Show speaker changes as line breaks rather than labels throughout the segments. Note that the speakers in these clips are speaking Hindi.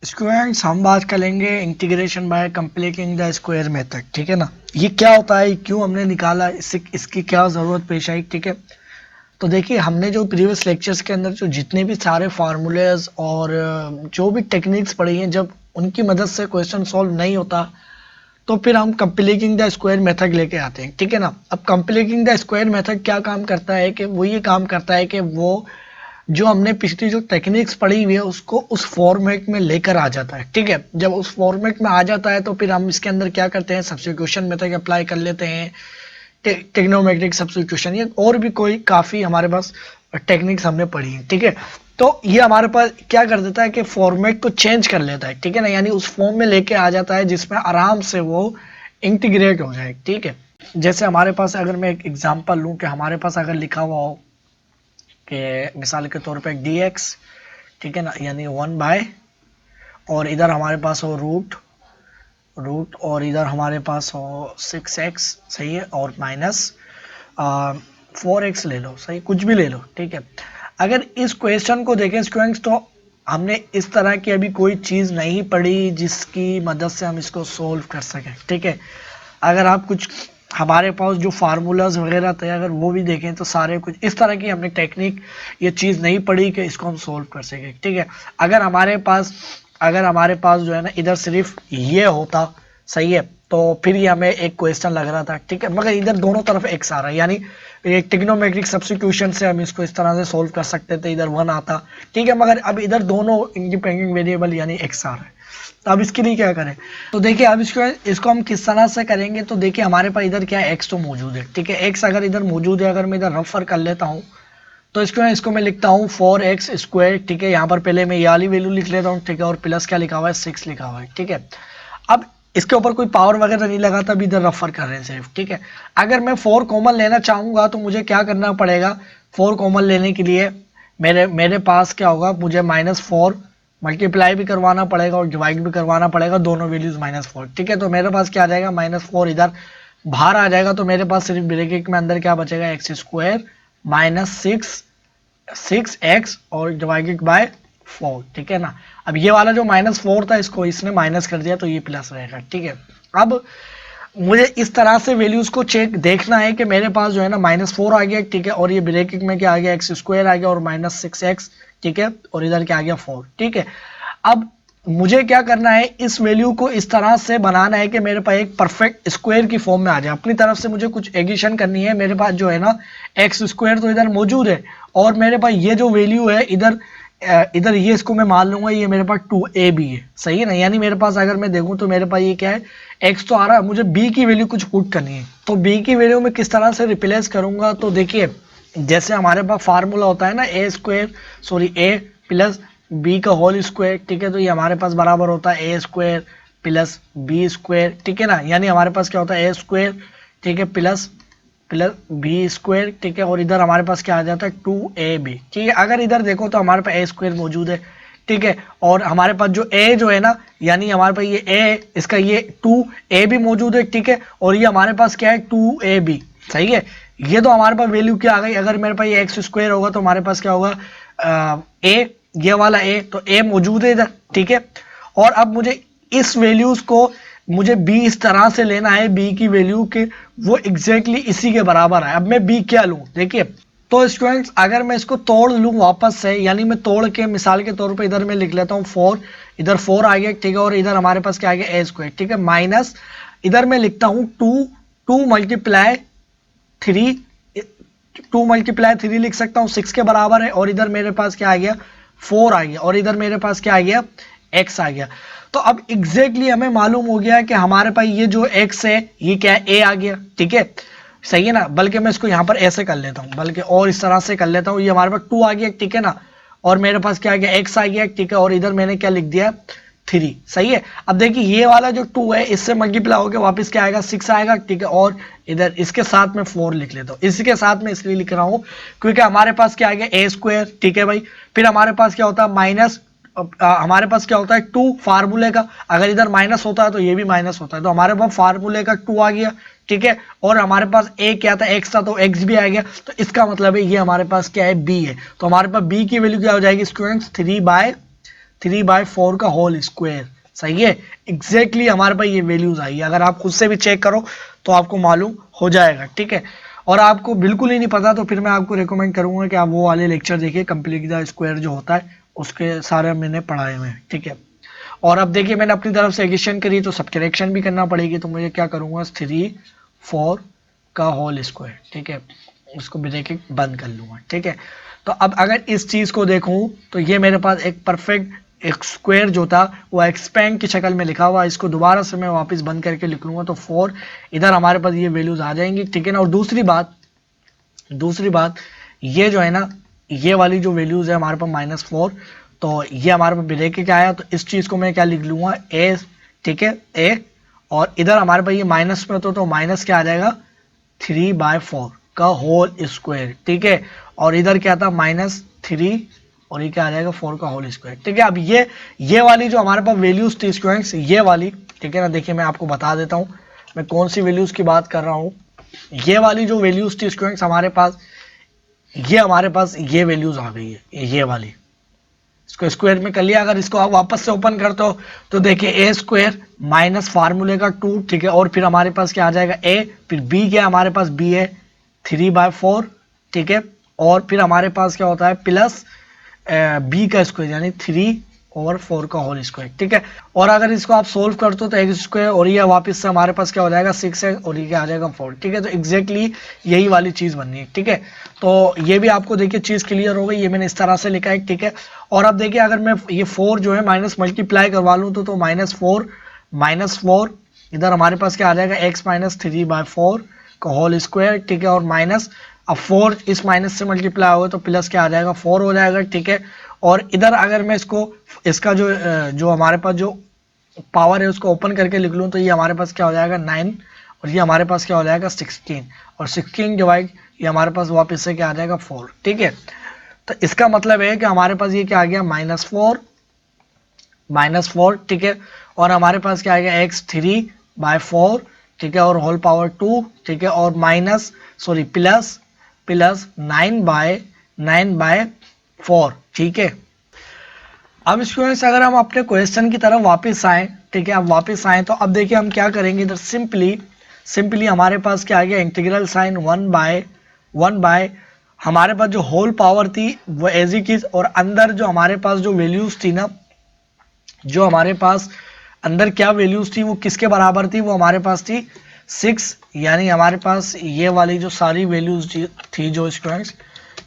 स्टूडेंट्स हम बात करेंगे integration by completing the square method. ठीक है ना, ये क्या होता है, क्यों हमने निकाला, इससे इसकी क्या ज़रूरत पेश आई। ठीक है, तो देखिए हमने जो प्रीवियस लेक्चर्स के अंदर जो जितने भी सारे फार्मूलेज और जो भी टेक्निक्स पढ़ी हैं, जब उनकी मदद से क्वेश्चन सॉल्व नहीं होता तो फिर हम कंप्लीटिंग द स्क्वायर मेथड लेके आते हैं। ठीक है ना, अब कंप्लीटिंग द स्क्वायर मेथड क्या काम करता है कि वो ये काम करता है कि वो जो हमने पिछली जो टेक्निक्स पढ़ी हुई है उसको उस फॉर्मेट में लेकर आ जाता है। ठीक है, जब उस फॉर्मेट में आ जाता है तो फिर हम इसके अंदर क्या करते हैं, सब्स्टिट्यूशन मेथड अप्लाई कर लेते हैं, ट्रिग्नोमेट्रिक सब्स्टिट्यूशन, या और भी कोई काफ़ी हमारे पास टेक्निक्स हमने पढ़ी है। ठीक है, तो ये हमारे पास क्या कर देता है कि फॉर्मेट को चेंज कर लेता है। ठीक है ना, यानी उस फॉर्म में लेके आ जाता है जिसमें आराम से वो इंटीग्रेट हो जाए। ठीक है, जैसे हमारे पास अगर मैं एक एग्जांपल लूँ कि हमारे पास अगर लिखा हुआ हो कि मिसाल के तौर पे dx, ठीक है ना, यानी 1/, और इधर हमारे पास हो रूट और इधर हमारे पास हो 6x, सही है, और माइनस 4x ले लो, सही, कुछ भी ले लो। ठीक है, अगर इस क्वेश्चन को देखें स्टूडेंट्स तो हमने इस तरह की अभी कोई चीज़ नहीं पढ़ी जिसकी मदद से हम इसको सोल्व कर सकें। ठीक है, अगर आप कुछ हमारे पास जो फार्मूलाज वगैरह थे अगर वो भी देखें तो सारे कुछ इस तरह की हमने टेक्निक ये चीज़ नहीं पढ़ी कि इसको हम सोल्व कर सकें। ठीक है, अगर हमारे पास जो है ना इधर सिर्फ ये होता, सही है, तो फिर ये हमें एक क्वेश्चन लग रहा था। ठीक है, मगर इधर दोनों तरफ एक्स आ रहा है, यानी एक ट्रिग्नोमेट्रिक सब्स्टिट्यूशन से हम इसको इस तरह से सोल्व कर सकते थे, इधर 1 आता। ठीक है, मगर अब इधर दोनों इंडिपेंडेंट वेरिएबल यानी एक्स आ रहा है, तो अब इसके लिए क्या करें। तो देखिए अब इसको हम किस तरह से करेंगे। तो देखिए हमारे पास इधर क्या है, एक्स तो मौजूद है। ठीक है, एक्स अगर इधर मौजूद है, अगर मैं इधर रफर कर लेता हूँ तो इसको मैं लिखता हूँ 4x²। ठीक है, यहाँ पर पहले मैं ये वाली वैल्यू लिख लेता हूँ। ठीक है, और प्लस क्या लिखा हुआ है, 6 लिखा हुआ है। ठीक है, अब इसके ऊपर कोई पावर वगैरह नहीं लगा, तब इधर रफर कर रहे हैं सिर्फ। ठीक है, अगर मैं 4 कॉमन लेना चाहूंगा तो मुझे क्या करना पड़ेगा, 4 कॉमन लेने के लिए मेरे पास क्या होगा, मुझे -4 मल्टीप्लाई भी करवाना पड़ेगा और डिवाइड भी करवाना पड़ेगा, दोनों वैल्यूज -4। ठीक है, तो मेरे पास क्या आ जाएगा, -4 इधर बाहर आ जाएगा, तो मेरे पास सिर्फ ब्रैकेट में अंदर क्या बचेगा, x² -6x और डिवाइडेड बाय 4। ठीक है ना, अब ये वाला जो -4 था इसको इसने माइनस कर दिया तो ये प्लस रहेगा। ठीक है, अब मुझे इस तरह से वैल्यूज को चेक देखना है कि मेरे पास जो है ना -4 आ गया। ठीक है, और ये ब्रैकेट में क्या आ गया, x² आ गया और -6x। ठीक है, और इधर क्या आ गया, 4। ठीक है, अब मुझे क्या करना है, इस वैल्यू को इस तरह से बनाना है कि मेरे पास एक परफेक्ट स्क्वायर की फॉर्म में आ जाए। अपनी तरफ से मुझे कुछ एडिशन करनी है। मेरे पास जो है ना x² तो इधर मौजूद है, और मेरे पास ये जो वैल्यू है इधर ये इसको मैं मान लूंगा, ये मेरे पास 2ab है, सही है ना, यानी मेरे पास अगर मैं देखूं तो मेरे पास ये क्या है, x तो आ रहा है, मुझे b की वैल्यू कुछ पुट करनी है। तो b की वैल्यू में किस तरह से रिप्लेस करूंगा, तो देखिए जैसे हमारे पास फार्मूला होता है ना a प्लस b का होल स्क्वायर। ठीक है, तो ये हमारे पास बराबर होता है a² प्लस b²। ठीक है ना, यानी हमारे पास क्या होता है, a², ठीक है, प्लस b²। ठीक है, और इधर हमारे पास क्या आ जाता है, 2ab। ठीक है, अगर इधर देखो तो हमारे पास a² मौजूद है। ठीक है, और हमारे पास जो a जो है ना, यानी हमारे पास ये a, इसका ये 2ab मौजूद है। ठीक है, और ये हमारे पास क्या है, 2ab, सही है। ये तो हमारे पास वैल्यू क्या आ गई, अगर मेरे पास ये x² होगा तो हमारे पास क्या होगा, a, ये वाला a, तो a मौजूद है इधर। ठीक है, और अब मुझे इस वैल्यूज को मुझे b इस तरह से लेना है, b की वैल्यू के वो एग्जैक्टली इसी के बराबर है। अब मैं b क्या लूं, देखिए तो स्टूडेंट्स अगर मैं इसको तोड़ लूं वापस से, यानी मैं तोड़ के मिसाल के तौर पे इधर मैं लिख लेता हूं 4, इधर 4 आ गया। ठीक है, और इधर हमारे पास क्या आ गया, a²। ठीक है, माइनस इधर मैं लिखता हूं 2 मल्टीप्लाई 3 लिख सकता हूँ, 6 के बराबर है, और इधर मेरे पास क्या आ गया, 4 आ गया, और इधर मेरे पास क्या आ गया, x आ गया। तो अब एग्जैक्टली हमें मालूम हो गया कि हमारे पास ये जो x है ये क्या है, a आ गया। ठीक है, सही है ना, बल्कि मैं इसको यहाँ पर ऐसे कर लेता हूँ, बल्कि और इस तरह से कर लेता हूँ, ये हमारे पास 2 आ गया। ठीक है ना, और मेरे पास क्या आ गया, x आ गया। ठीक है, और इधर मैंने क्या लिख दिया, 3, सही है। अब देखिए ये वाला जो 2 है इससे मल्टीप्लाई होकर वापस क्या आएगा, 6 आएगा। ठीक है, और इधर इसके साथ में 4 लिख लेता हूँ, इसके साथ में इसलिए लिख रहा हूँ क्योंकि हमारे पास क्या आ गया, a²। ठीक है भाई, फिर हमारे पास क्या होता है, माइनस, हमारे पास क्या होता है 2 फार्मूले का, अगर इधर माइनस होता है तो ये भी माइनस होता है, तो हमारे पास फार्मूले का 2 आ गया। ठीक है, और हमारे पास a क्या था, x था, तो x भी आ गया। तो इसका मतलब है ये हमारे पास क्या है, b है। तो हमारे पास b की वैल्यू क्या हो जाएगी स्टूडेंट्स, 3/4 का होल स्क्वायर। सही है, एग्जैक्टली हमारे पास ये वैल्यूज आई है। अगर आप खुद से भी चेक करो तो आपको मालूम हो जाएगा, ठीक है। और आपको बिल्कुल ही नहीं पता तो फिर मैं आपको रिकमेंड करूंगा कि आप वो वाले लेक्चर देखिए, कंप्लीट द स्क्वायर जो होता है उसके सारे मैंने पढ़ाए हुए हैं, ठीक है। और अब देखिए मैंने अपनी तरफ से एडिशन करी तो सब्ट्रैक्शन भी करना पड़ेगी, तो मुझे क्या करूंगा 3/4 का होल स्क्वायर, ठीक है, उसको ब्रैकेट बंद कर लूंगा, ठीक है। तो अब अगर इस चीज को देखूं तो ये मेरे पास एक परफेक्ट एक स्क्वायर जो था वो एक्सपेंड की शक्ल में लिखा हुआ, इसको दोबारा से मैं वापस बंद करके लिख लूंगा तो 4 इधर हमारे पास ये वैल्यूज आ जाएंगी, ठीक है ना। और दूसरी बात ये जो है ना, ये वाली जो वैल्यूज है हमारे पास -4, तो ये हमारे पास ब्रैकेट क्या आया, तो इस चीज को मैं क्या लिख लूंगा ए, ठीक है, ए। और इधर हमारे पास ये माइनस में तो माइनस क्या आ जाएगा 3/4 का होल स्क्वायर, ठीक है। और इधर क्या था -3 और ये क्या आ जाएगा 4 का होल स्क्वायर, ठीक है। अब ये वाली जो हमारे पास वैल्यूज थी स्टूडेंट्स, ये वाली, ठीक है ना। देखिए मैं आपको बता देता हूँ मैं कौन सी वैल्यूज की बात कर रहा हूँ। ये वाली जो वैल्यूज थी स्टूडेंट्स हमारे पास ये वैल्यूज आ गई है, ये वाली, इसको स्क्वायर में कर लिया। अगर इसको आप वापस से ओपन करते हो तो देखिए ए स्क्वायर माइनस फार्मूले का 2, ठीक है। और फिर हमारे पास क्या आ जाएगा ए, फिर बी क्या हमारे पास बी है 3/4, ठीक है। और फिर हमारे पास क्या होता है प्लस बी का स्क्वायर यानी 3/4 का होल स्क्वायर, ठीक है। और अगर इसको आप सोल्व करते हो तो एक्स स्क्वायर और ये वापस से हमारे पास क्या हो जाएगा 6 है और ये क्या आ जाएगा 4, ठीक है। तो एग्जैक्टली यही वाली चीज बननी है, ठीक है। तो ये भी आपको देखिए चीज क्लियर हो गई, ये मैंने इस तरह से लिखा है, ठीक है। और अब देखिए अगर मैं ये 4 जो है माइनस मल्टीप्लाई करवा लूँ तो -4 इधर हमारे पास क्या आ जाएगा x -3/4 का होल स्क्वायर, ठीक है। और माइनस अब 4 इस माइनस से मल्टीप्लाई होगा तो प्लस क्या आ जाएगा 4 हो जाएगा, ठीक है। और इधर अगर मैं इसका जो हमारे पास जो पावर है उसको ओपन करके लिख लूँ तो ये हमारे पास क्या हो जाएगा 9 और ये हमारे पास क्या हो जाएगा 16 और 16 डिवाइड ये हमारे पास वापस से क्या आ जाएगा 4, ठीक है। तो इसका मतलब है कि हमारे पास ये क्या आ गया -4, ठीक है। और हमारे पास क्या आ गया x 3/4, ठीक है, और होल पावर 2, ठीक है। और प्लस 9/4, ठीक है। अब स्टूडेंट्स अगर हम अपने क्वेश्चन की तरफ वापस आए, ठीक है, अब वापस आए तो अब देखिए हम क्या करेंगे इधर सिंपली हमारे पास क्या आ गया इंटीग्रल साइन 1/1 हमारे पास जो होल पावर थी वो एज इट इज, और अंदर जो हमारे पास जो वैल्यूज थी ना, जो हमारे पास अंदर क्या वैल्यूज थी वो किसके बराबर थी, वो हमारे पास थी 6, यानी हमारे पास ये वाली जो सारी वैल्यूज थी जो स्टूडेंट्स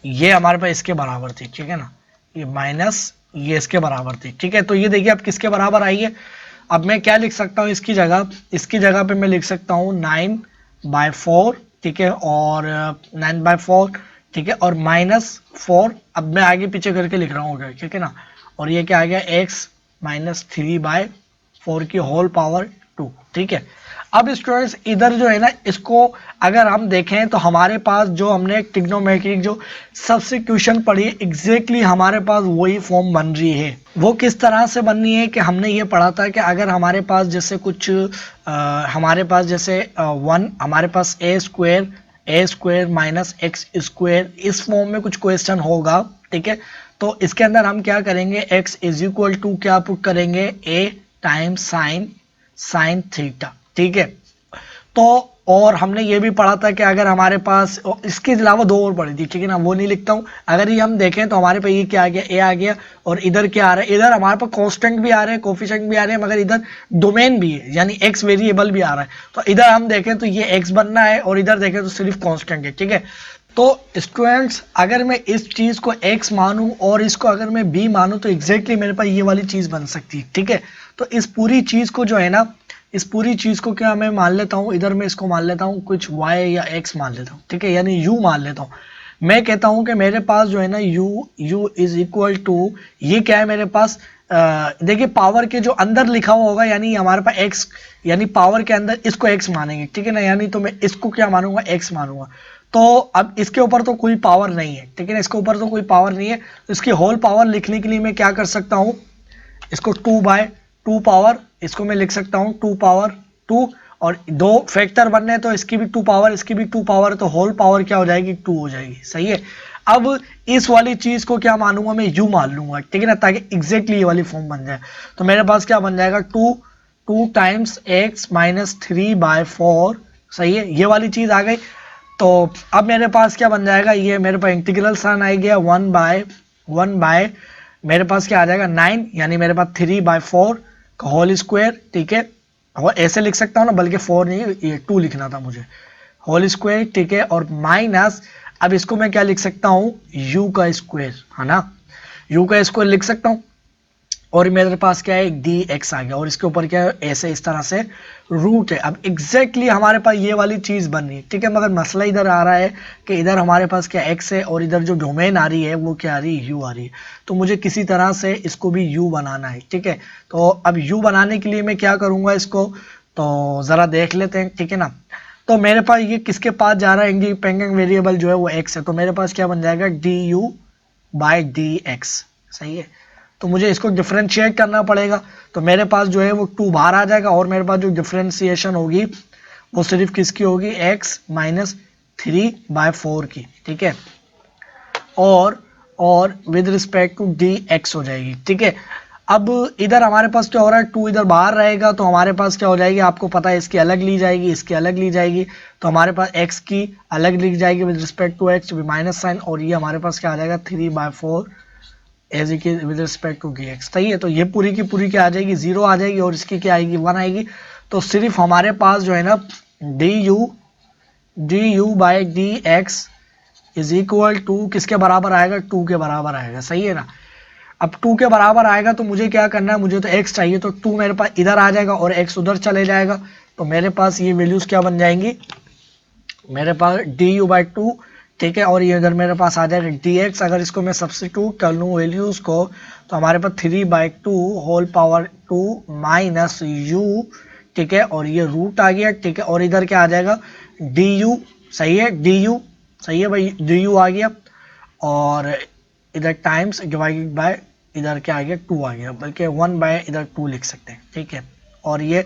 ये हमारे पास इसके बराबर थी, ठीक है ना, ये माइनस ये इसके बराबर थी, ठीक है। तो ये देखिए अब किसके बराबर आई है। अब मैं क्या लिख सकता हूँ इसकी जगह पे मैं लिख सकता हूँ 9/4, ठीक है, और 9/4, ठीक है, और -4 अब मैं आगे पीछे करके लिख रहा हूँ, ठीक है ना। और ये क्या आ गया x -3/4 की होल पावर 2, ठीक है। अब स्टूडेंट्स इधर जो है ना इसको अगर हम देखें तो हमारे पास जो हमने ट्रिग्नोमेट्रिक जो सब्स्टिट्यूशन पढ़ी एग्जैक्टली हमारे पास वही फॉर्म बन रही है। वो किस तरह से बननी है कि हमने ये पढ़ा था कि अगर हमारे पास जैसे कुछ हमारे पास जैसे 1 हमारे पास a स्क्वायर -x² इस फॉर्म में कुछ क्वेश्चन होगा, ठीक है। तो इसके अंदर हम क्या करेंगे x = क्या पुट करेंगे a टाइम्स साइन थीटा, ठीक है। तो और हमने ये भी पढ़ा था कि अगर हमारे पास इसके अलावा 2 और पढ़ी थी, ठीक है ना, वो नहीं लिखता हूँ। अगर ये हम देखें तो हमारे पास ये क्या आ गया a आ गया और इधर क्या आ रहा है, इधर हमारे पास कांस्टेंट भी आ रहे हैं कोफिशिएंट भी आ रहे हैं, मगर इधर डोमेन भी है यानी x वेरिएबल भी आ रहा है। तो इधर हम देखें तो ये x बनना है और इधर देखें तो सिर्फ कांस्टेंट है, ठीक है। तो स्टूडेंट्स अगर मैं इस चीज को x मानूं और इसको अगर मैं b मानूं तो एग्जैक्टली मेरे पास ये वाली चीज बन सकती है, ठीक है। तो इस पूरी चीज को जो है ना, इस पूरी चीज को क्या मैं मान लेता हूं, इधर मैं इसको मान लेता हूं कुछ y या x मान लेता हूं, ठीक है, यानी u मान लेता हूं। मैं कहता हूं कि मेरे पास जो है ना u ये क्या है मेरे पास, देखिए पावर के जो अंदर लिखा हुआ होगा यानी हमारे पास x यानी पावर के अंदर इसको x मानेंगे, ठीक है ना, यानी तो मैं इसको क्या मानूंगा x मानूंगा। तो अब इसके ऊपर तो कोई पावर नहीं है, ठीक है ना, इसके ऊपर तो कोई पावर नहीं है। तो इसकी होल पावर लिखने के लिए मैं क्या कर सकता हूं, इसको 2/2 पावर इसको मैं लिख सकता हूं 2 पावर 2, और 2 फैक्टर बनने हैं तो इसकी भी 2 पावर इसकी भी 2 पावर, तो होल पावर क्या हो जाएगी 2 हो जाएगी, सही है। अब इस वाली चीज को क्या मानूंगा मैं, यू मान लूंगा, ठीक है ना, ताकि एग्जैक्टली ये वाली फॉर्म बन जाए। तो मेरे पास क्या बन जाएगा, टू टाइम्स एक्स माइनस 3/4, सही है, ये वाली चीज आ गई। तो अब मेरे पास क्या बन जाएगा, ये मेरे पास इंटीग्रल साइन आ गया 1/1 मेरे पास क्या आ जाएगा 9, यानी मेरे पास 3/4 का होल स्क्वायर, ठीक है, और ऐसे लिख सकता हूँ ना, बल्कि 4 नहीं, ये 2 लिखना था मुझे, होल स्क्वायर, ठीक है, और माइनस, अब इसको मैं क्या लिख सकता हूँ, u का स्क्वायर, है ना, u का स्क्वायर लिख सकता हूँ। और मेरे पास क्या है, dx आ गया, और इसके ऊपर क्या है, ऐसे इस तरह से रूट है। अब एग्जैक्टली हमारे पास ये वाली चीज बन रही है, ठीक है, मगर मसला इधर आ रहा है कि इधर हमारे पास क्या x है, और इधर जो डोमेन आ रही है वो क्या आ रही है, u आ रही है। तो मुझे किसी तरह से इसको भी u बनाना है, ठीक है। तो अब u बनाने के लिए मैं क्या करूंगा इसको, तो जरा देख लेते हैं, ठीक है ना। तो मेरे पास ये किसके पास जा रहा है, इंडिपेंडेंट वेरिएबल जो है वो x है, तो मेरे पास क्या बन जाएगा, du/dx, सही है। तो मुझे इसको डिफरेंशिएट करना पड़ेगा, तो मेरे पास जो है वो 2 बाहर आ जाएगा, और मेरे पास जो डिफरेंशिएशन होगी वो सिर्फ किसकी होगी, x माइनस 3/4 की, ठीक है, और विद रिस्पेक्ट टू dx हो जाएगी, ठीक है। अब इधर हमारे पास क्या हो रहा है, 2 इधर बाहर रहेगा, तो हमारे पास क्या हो जाएगी, आपको पता है, इसकी अलग ली जाएगी, इसकी अलग ली जाएगी, तो हमारे पास x की अलग ली जाएगी with respect to x, minus sign, और ये हमारे पास क्या आ जाएगा 3/4 as it is with respect to dx, सही है। तो ये पूरी की पूरी क्या आ जाएगी, 0 आ जाएगी, और इसकी क्या आएगी, 1 आएगी। तो सिर्फ हमारे पास जो है ना du/dx इज इक्वल टू किसके बराबर आएगा, 2 के बराबर आएगा, सही है ना। अब 2 के बराबर आएगा तो मुझे क्या करना है, मुझे तो x चाहिए, तो 2 मेरे पास इधर आ जाएगा और x उधर चले जाएगा, तो मेरे पास ये वैल्यूज क्या बन जाएंगी, मेरे पास du/2, ठीक है, और ये इधर मेरे पास आ जाएगा dx। अगर इसको मैं सब्स्टिट्यूट कर लूँ वैल्यूज को, तो हमारे पास 3/2 होल पावर 2 माइनस u, ठीक है, और ये रूट आ गया, ठीक है, और इधर क्या आ जाएगा du, सही है, du, सही है भाई, du आ गया, और इधर टाइम्स डिवाइडेड बाय इधर क्या आ गया 2 आ गया, बल्कि 1/2 लिख सकते हैं, ठीक है। और ये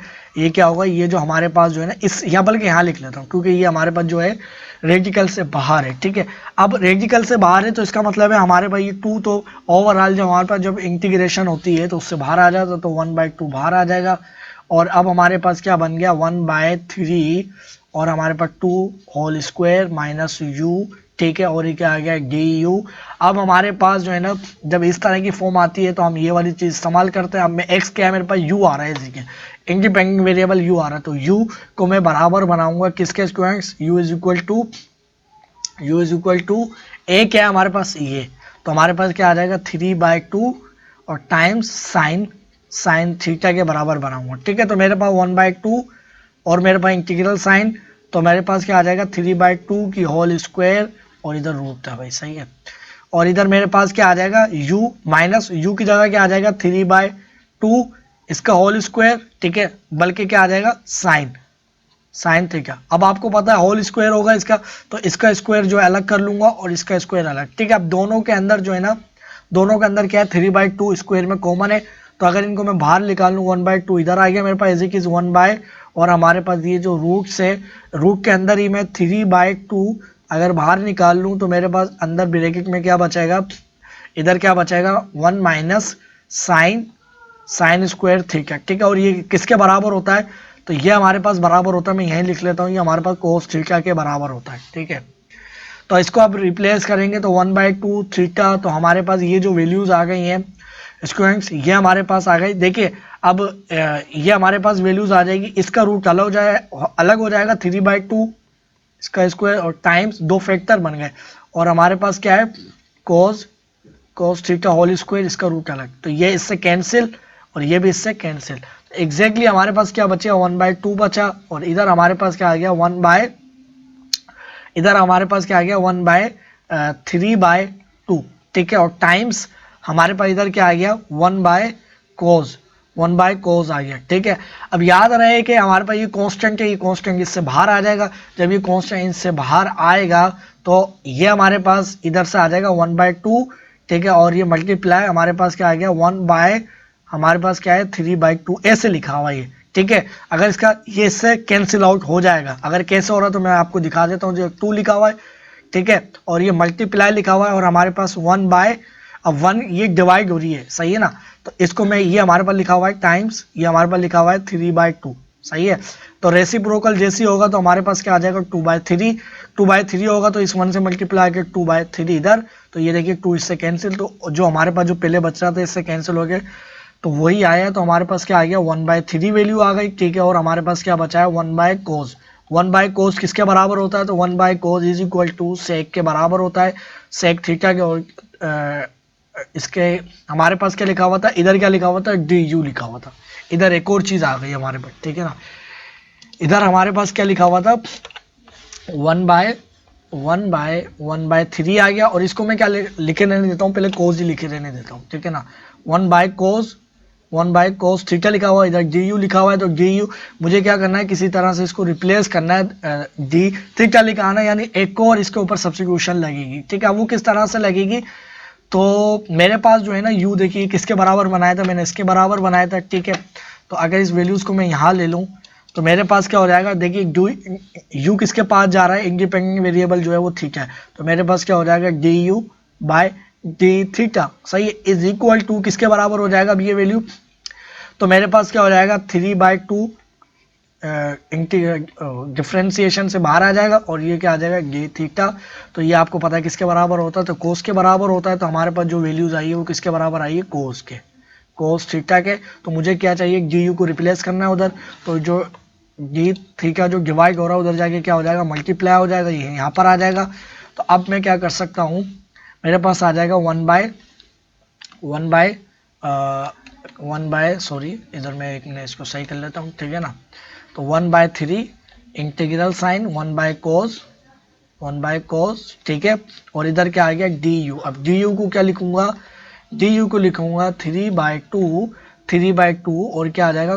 क्या होगा, ये जो हमारे पास जो है ना, इस या बल्कि यहाँ लिख लेता हूँ, क्योंकि ये हमारे पास जो है रेडिकल से बाहर है, ठीक है। अब रेडिकल से बाहर है तो इसका मतलब है हमारे पास ये 2 तो ओवरऑल जो हमारे पास जब इंटीग्रेशन होती है तो उससे बाहर आ जाता, तो 1/2 बाहर आ जाएगा, और अब हमारे पास क्या बन गया 1/3, और हमारे पास 2 होल स्क्वायर माइनस u, ठीक है, और ये क्या आ गया du। अब हमारे पास जो है ना, जब इस तरह की फॉर्म आती है तो हम ये वाली चीज इस्तेमाल करते हैं। अब मैं x क्या है, मेरे पास u आ रहा है, ठीक है, इंडिपेंडेंट वेरिएबल u आ रहा है, तो u को मैं बराबर बनाऊंगा किसके squares, u is equal to a क्या है हमारे पास ये, तो हमारे पास क्या आ जाएगा 3/2 और टाइम्स साइन थीटा के बराबर बनाऊंगा, ठीक है। तो मेरे पास 1/2 और मेरे पास इंटीग्रल साइन, तो मेरे पास क्या आ जाएगा 3/2 की होल स्क्वायर, और इधर रूट था भाई, सही है, और इधर मेरे पास क्या आ जाएगा u माइनस u की जगह क्या आ जाएगा 3/2 इसका होल स्क्वायर, ठीक है, बल्कि क्या आ जाएगा साइन थीटा। अब आपको पता है होल स्क्वायर होगा इसका, तो इसका स्क्वायर जो है अलग कर लूंगा और इसका स्क्वायर अलग, ठीक है। अब दोनों के अंदर जो है ना, दोनों के अंदर क्या है 3/2 स्क्वायर में कॉमन है, तो अगर इनको मैं बाहर निकाल लूँ 1/2 इधर आ गया मेरे पास, इज इज 1 और हमारे पास ये जो रूट्स है, रूट के अंदर ही मैं 3/2 अगर बाहर निकाल लूँ तो मेरे पास अंदर ब्रैकेट में क्या बचेगा, इधर क्या बचेगा 1 माइनस साइन स्क्वायर थीटा, ठीक है। और ये किसके बराबर होता है, तो ये हमारे पास बराबर होता है, मैं यहीं लिख लेता हूँ, ये हमारे पास कोस थीटा के बराबर होता है, ठीक है। तो इसको आप रिप्लेस करेंगे तो 1/2 थीटा, तो हमारे पास ये जो वैल्यूज आ गई हैं स्टूडेंट्स, ये हमारे पास आ गई। देखिए अब ये हमारे पास वैल्यूज आ जाएगी, इसका रूट अलग हो जाएगा 3/2 इसका स्क्वायर, और टाइम्स 2 फैक्टर बन गए, और हमारे पास क्या है कोस थीटा होल स्क्वायर, इसका रूट अलग, तो ये इससे कैंसिल और ये भी इससे कैंसिल, एग्जैक्टली हमारे पास क्या बचा 1/2 बचा, और इधर हमारे पास क्या आ गया 1/3/2, ठीक है, और टाइम्स हमारे पास इधर क्या आ गया 1/cos आ गया, ठीक है। अब याद रहे कि हमारे पास ये कांस्टेंट है, ये कांस्टेंट इससे बाहर आ जाएगा, जब ये कांस्टेंट इससे बाहर आएगा तो ये हमारे पास इधर से आ जाएगा 1/2, ठीक है, और ये मल्टीप्लाई हमारे पास क्या आ गया हमारे पास क्या है 3/2 ऐसे लिखा हुआ ये, ठीक है। अगर इसका ये इससे कैंसिल आउट हो जाएगा, अगर कैसे हो रहा है तो मैं आपको दिखा देता हूँ, जो 2 लिखा हुआ है, ठीक है, और ये मल्टीप्लाई लिखा हुआ है और हमारे पास 1 बाय, अब 1 ये डिवाइड हो रही है, सही है ना, तो इसको मैं, ये हमारे पास लिखा हुआ है टाइम्स, ये हमारे पास लिखा हुआ है 3/2, सही है। तो रेसिप्रोकल जैसी होगा तो हमारे पास क्या आ जाएगा 2/3, 2/3 होगा तो इस 1 से मल्टीप्लाई करके 2/3 इधर, तो ये देखिए 2 इससे कैंसिल, तो जो हमारे पास जो पहले बच रहा था इससे कैंसिल हो गया, तो वही आया, तो हमारे पास क्या आ गया 1/3 वैल्यू आ गई, ठीक है। और हमारे पास क्या बचा है 1/cos, 1/cos किसके बराबर होता है, तो 1/cos इज इक्वल टू सेक के बराबर होता है, सेक थीटा के। और इसके हमारे पास क्या लिखा हुआ था, इधर क्या लिखा हुआ था, du लिखा हुआ था, इधर एक और चीज आ गई हमारे पास, ठीक है ना। इधर हमारे पास क्या लिखा हुआ था 1/3 आ गया, और इसको मैं क्या लिखे रहने देता हूँ, पहले cos ही लिखे रहने देता हूँ, ठीक है ना। 1/cos थीटा लिखा हुआ है, इधर du लिखा हुआ है, तो du मुझे क्या करना है, किसी तरह से इसको रिप्लेस करना है, d थीटा लिखा आना, यानी एक और इसके ऊपर सब्स्टिट्यूशन लगेगी, ठीक है। वो किस तरह से लगेगी, तो मेरे पास जो है ना u, देखिए किसके बराबर बनाया था, मैंने इसके बराबर बनाया था, ठीक है। तो अगर इस वैल्यूज को मैं यहाँ ले लूँ तो मेरे पास क्या हो जाएगा, देखिए u किसके पास जा रहा है, इंडिपेंडेंट वेरिएबल जो है वो थीटा है, तो मेरे पास क्या हो जाएगा du बाय डी थीटा, सही है, इज इक्वल टू किसके बराबर हो जाएगा अब ये वैल्यू, तो मेरे पास क्या हो जाएगा 3/2 डिफ्रेंसिएशन से बाहर आ जाएगा, और ये क्या आ जाएगा डी थीटा, तो ये आपको पता है किसके बराबर होता है, तो कोस के बराबर होता है, तो हमारे पास जो वैल्यूज आई है वो किसके बराबर आई है, कोस के, कोस थीटा के। तो मुझे क्या चाहिए, डी यू को रिप्लेस करना है उधर, तो जो डी थीटा जो डिवाइड हो रहा है उधर जाके क्या हो जाएगा, मल्टीप्लाई हो जाएगा, ये यहाँ पर आ जाएगा। तो अब मैं क्या कर सकता हूँ, मेरे पास आ जाएगा 1/, सॉरी इधर मैं एक मिनट इसको सही कर लेता हूँ, ठीक है ना। तो 1/3 इंटीग्रल साइन 1/cos, ठीक है, और इधर क्या आ गया du। अब du को क्या लिखूंगा, du को लिखूंगा 3/2 और क्या आ जाएगा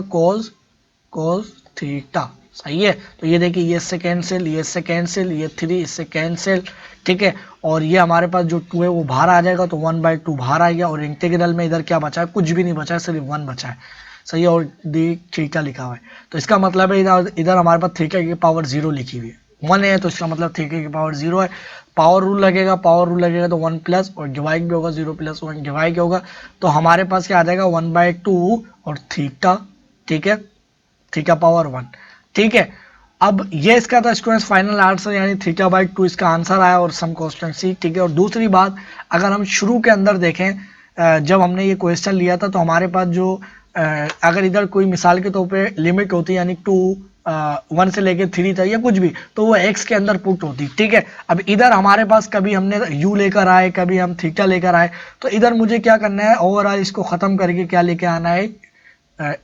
cos थीटा, सही है। तो ये देखिए ये इससे कैंसिल, ये इससे कैंसिल, ये 3 इससे कैंसिल, ठीक है, और ये हमारे पास जो 2 है वो बाहर आ जाएगा, तो 1/2 बाहर आ गया, और इंटीग्रल में इधर क्या बचा है, कुछ भी नहीं बचा है, सिर्फ 1 बचा है, सही है, और डी थीटा लिखा हुआ है। तो इसका मतलब है इधर हमारे पास थीटा की पावर 0 लिखी हुई है, 1 है, तो इसका मतलब थीटा की पावर 0 है। पावर रूल लगेगा तो 1 प्लस, और डिवाइड भी होगा 0 + 1 डिवाइड होगा, तो हमारे पास क्या आ जाएगा 1/2 और थीटा, ठीक है, थीटा पावर 1, ठीक है। अब ये इसका था स्क्वायर फाइनल आंसर, यानी θ/2 इसका आंसर आया, और सम कांस्टेंट सी, ठीक है। और दूसरी बात, अगर हम शुरू के अंदर देखें, जब हमने ये क्वेश्चन लिया था, तो हमारे पास जो अगर इधर कोई मिसाल के तौर पे लिमिट होती, यानी 1 से लेके 3 था या कुछ भी, तो वो x के अंदर पुट होती, ठीक है। अब इधर हमारे पास कभी हमने u लेकर आए, कभी हम थीटा लेकर आए, तो इधर मुझे क्या करना है, ओवरऑल इसको खत्म करके क्या लेके आना है,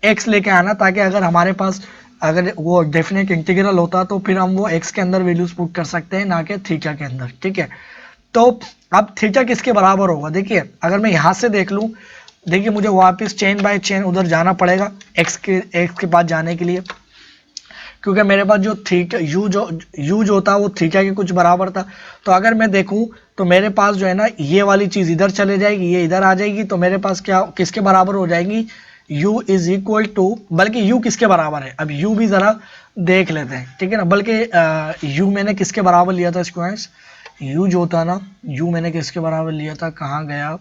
x लेके आना, ताकि अगर हमारे पास अगर वो डेफिनेट इंटीग्रल होता तो फिर हम वो x के अंदर वैल्यूज पुट कर सकते हैं, ना कि थीटा के अंदर, ठीक है। तो अब थीटा किसके बराबर होगा, देखिए अगर मैं यहाँ से देख लूँ, देखिए मुझे वापस चेन बाय चेन उधर जाना पड़ेगा x के पास जाने के लिए, क्योंकि मेरे पास जो थीटा u जो होता है वो थीटा के कुछ बराबर था। तो अगर मैं देखूं तो मेरे पास जो है ना, ये वाली चीज इधर चले जाएगी, ये इधर आ जाएगी, तो मेरे पास क्या किसके बराबर हो जाएगी, u इज इक्वल टू, बल्कि u किसके बराबर है, अब u भी जरा देख लेते हैं, ठीक है ना। बल्कि u मैंने किसके बराबर लिया था स्क्वायर्स, u जो था ना, u मैंने किसके बराबर लिया था, कहाँ गया,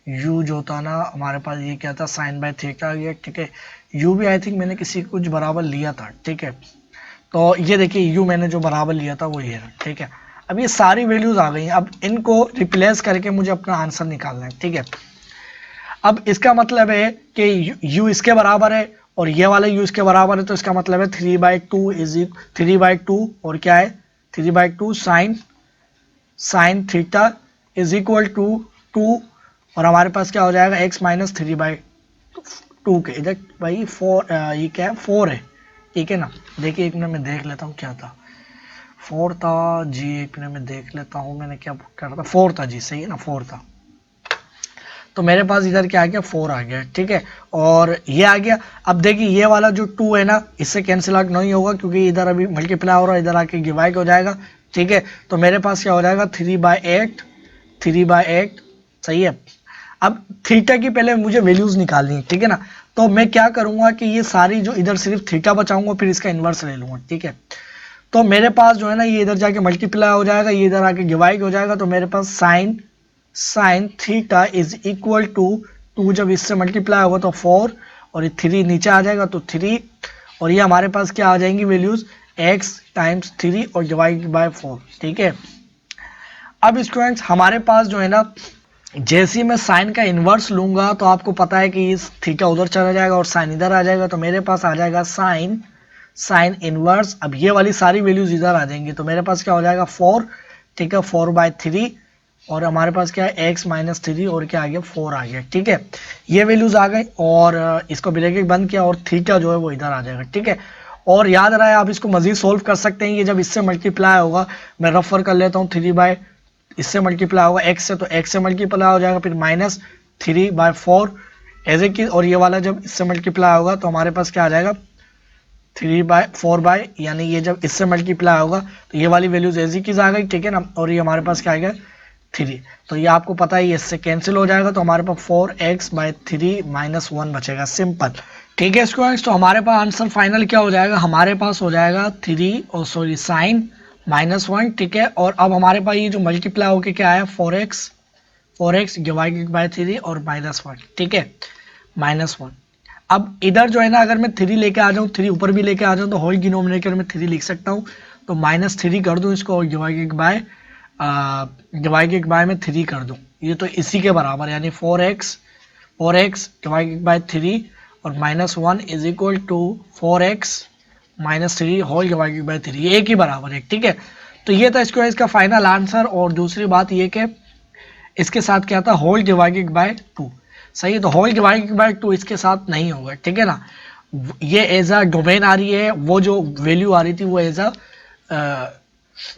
u जो था ना हमारे पास, ये क्या था साइन बाय थीटा आ गया, ठीक है। u भी आई थिंक मैंने किसी कुछ बराबर लिया था, ठीक है। तो ये देखिए u मैंने जो बराबर लिया था वो ये है, ठीक है। अब ये सारी वैल्यूज आ गई हैं, अब इनको रिप्लेस करके मुझे अपना आंसर निकालना है, ठीक है। अब इसका मतलब है कि u इसके बराबर है और ये वाला u इसके बराबर है, तो इसका मतलब है 3/2 और क्या है 3/2 sine theta is equal to 2, और हमारे पास क्या हो जाएगा x माइनस 3/2 के इधर भाई 4, ये क्या है 4 है, ठीक है ना। देखिए एक मिनट में देख लेता हूँ क्या था, 4 था जी, एक मिनट में देख लेता हूँ मैंने क्या कर था, 4 था जी, सही है ना 4 था। तो मेरे पास इधर क्या आ गया 4 आ गया, ठीक है, और ये आ गया। अब देखिए ये वाला जो 2 है ना, इससे कैंसिल आउट नहीं होगा, क्योंकि इधर अभी मल्टीप्लाई हो रहा है, इधर आके डिवाइड हो जाएगा, ठीक है। तो मेरे पास क्या हो जाएगा 3/8, सही है। अब थीटा की पहले मुझे वैल्यूज निकालनी है, ठीक है ना। तो मैं क्या करूंगा कि ये सारी जो इधर सिर्फ थीटा बचाऊंगा, फिर इसका इन्वर्स ले लूंगा, ठीक है। तो मेरे पास जो है ना ये इधर जाके मल्टीप्लाई हो जाएगा, ये इधर आके डिवाइड हो जाएगा, तो मेरे पास sine theta is equal to 2, जब इससे मल्टीप्लाई होगा तो 4 और ये 3 नीचे आ जाएगा तो 3, और ये हमारे पास क्या आ जाएंगी वैल्यूज x टाइम्स 3 और डिवाइड बाय 4। ठीक है, अब स्टूडेंट्स हमारे पास जो है ना जैसे ही मैं साइन का इन्वर्स लूंगा तो आपको पता है कि इस थीटा उधर चला जाएगा और साइन इधर आ जाएगा, तो मेरे पास आ जाएगा साइन इनवर्स। अब ये वाली सारी वैल्यूज इधर आ जाएंगी, तो मेरे पास क्या हो जाएगा 4, ठीक है, 4/3, और हमारे पास क्या है x - 3 और क्या आ गया 4 आ गया। ठीक है, ये वैल्यूज आ गई और इसको ब्रैकेट बंद किया और थीटा जो है वो इधर आ जाएगा। ठीक है, और याद रहा है आप इसको मजीद सोल्व कर सकते हैं, ये जब इससे मल्टीप्लाई होगा, मैं रेफर कर लेता हूँ, 3 इससे मल्टीप्लाई होगा x से, तो x से मल्टीप्लाई हो जाएगा, फिर -3/4 एज ए की, और ये वाला जब इससे मल्टीप्लाई होगा तो हमारे पास क्या आ जाएगा 3/4 यानी ये जब इससे मल्टीप्लाई होगा तो ये वाली वैल्यूज एज इट इज आ गई। ठीक है ना, और ये हमारे पास क्या आएगा 3, तो ये आपको पता है ये इससे कैंसिल हो जाएगा, तो हमारे पास 4x/3 - 1 बचेगा, सिंपल। ठीक है स्टूडेंट्स, तो हमारे पास आंसर फाइनल क्या हो जाएगा, हमारे पास हो जाएगा 3 और सॉरी साइन -1। ठीक है, और अब हमारे पास ये जो मल्टीप्लाई होके क्या आया 4x डिवाइडेड बाय 3 और -1। ठीक है, -1। अब इधर जो है ना अगर मैं 3 लेके आ जाऊँ, 3 ऊपर भी लेके आ जाऊँ, तो होल डिनोमिनेटर में 3 लिख सकता हूँ, तो -3 कर दूँ इसको और डिवाइडेड बाय में 3 कर दूँ, ये तो इसी के बराबर, यानी 4x डिवाइडेड बाय 3 और -1 is equal to 4x - 3 whole divided by 3, ये एक ही बराबर है। ठीक है, तो ये था इसका फाइनल आंसर। और दूसरी बात ये कि इसके साथ क्या था होल डिवाइडेड बाय 2, सही है, तो होल डिवाइडेड बाय 2 इसके साथ नहीं होगा। ठीक है ना, ये एज अ डोमेन आ रही है, वो जो वैल्यू आ रही थी वो एज अ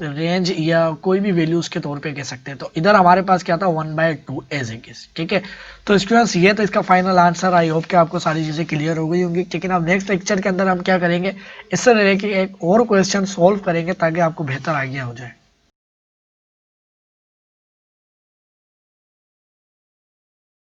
रेंज या कोई भी वैल्यू उसके तौर पे कह सकते हैं, तो इधर हमारे पास क्या था 1/2 एज ए केस। ठीक है, तो स्टूडेंट्स ये तो इसका फाइनल आंसर। आई होप कि आपको सारी चीज़ें क्लियर हो गई होंगी। ठीक है ना, अब नेक्स्ट लेक्चर के अंदर हम क्या करेंगे, इससे रिलेटेड एक और क्वेश्चन सॉल्व करेंगे ताकि आपको बेहतर आइडिया हो जाए।